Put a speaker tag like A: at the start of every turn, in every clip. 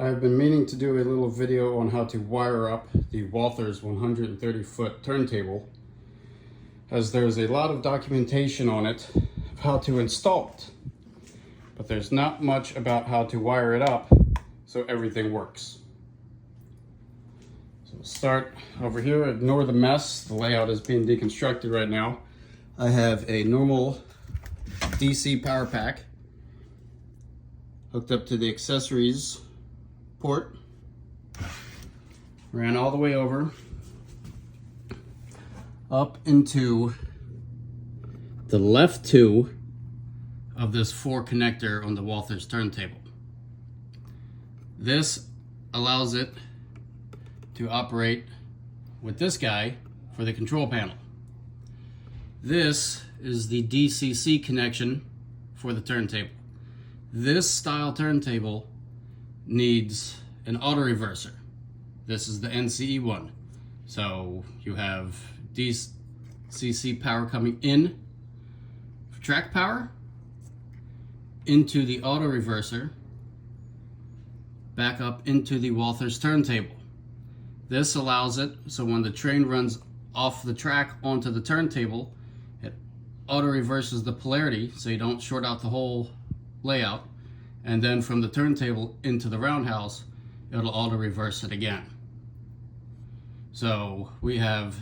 A: I've been meaning to do a little video on how to wire up the Walthers 130-foot turntable, as there's a lot of documentation on it of how to install it, but there's not much about how to wire it up so everything works. So we'll start over here. Ignore the mess. The layout is being deconstructed right now. I have a normal DC power pack hooked up to the accessories port, ran all the way over up into the left two of this 4 connector on the Walthers turntable. This allows it to operate with this guy for the control panel. This is the DCC connection for the turntable. This style turntable needs an auto reverser. This is the NCE one. So you have DCC power coming in for track power, into the auto reverser, back up into the Walthers turntable. This allows it so when the train runs off the track onto the turntable, it auto reverses the polarity so you don't short out the whole layout, and then from the turntable into the roundhouse it'll auto reverse it again. So we have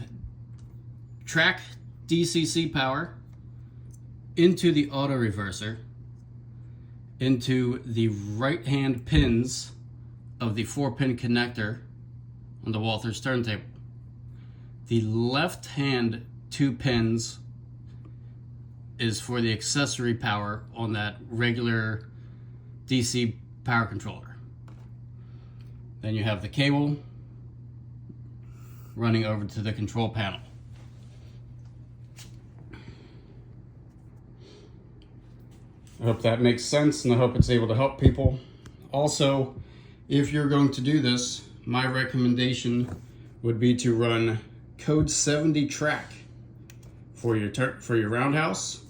A: track DCC power into the auto reverser, into the right hand pins of the 4-pin connector on the Walthers turntable. The left hand 2 pins is for the accessory power on that regular DC power controller. Then you have the cable running over to the control panel. I hope that makes sense, and I hope it's able to help people. Also, if you're going to do this, my recommendation would be to run code 70 track for your roundhouse,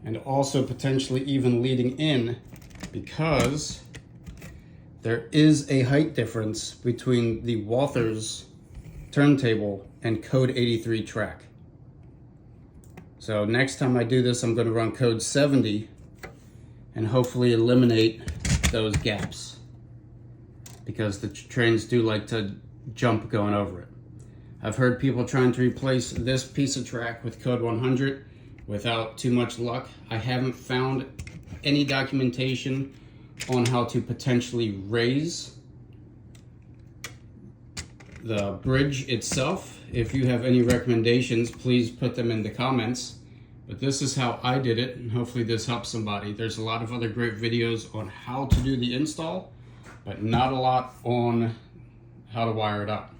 A: and also potentially even leading in, because there is a height difference between the Walthers turntable and code 83 track. So next time I do this, I'm going to run code 70 and hopefully eliminate those gaps, because the trains do like to jump going over it. I've heard people trying to replace this piece of track with code 100 without too much luck. I haven't found any documentation on how to potentially raise the bridge itself. If you have any recommendations, please put them in the comments. But this is how I did it, and hopefully this helps somebody. There's a lot of other great videos on how to do the install, but not a lot on how to wire it up.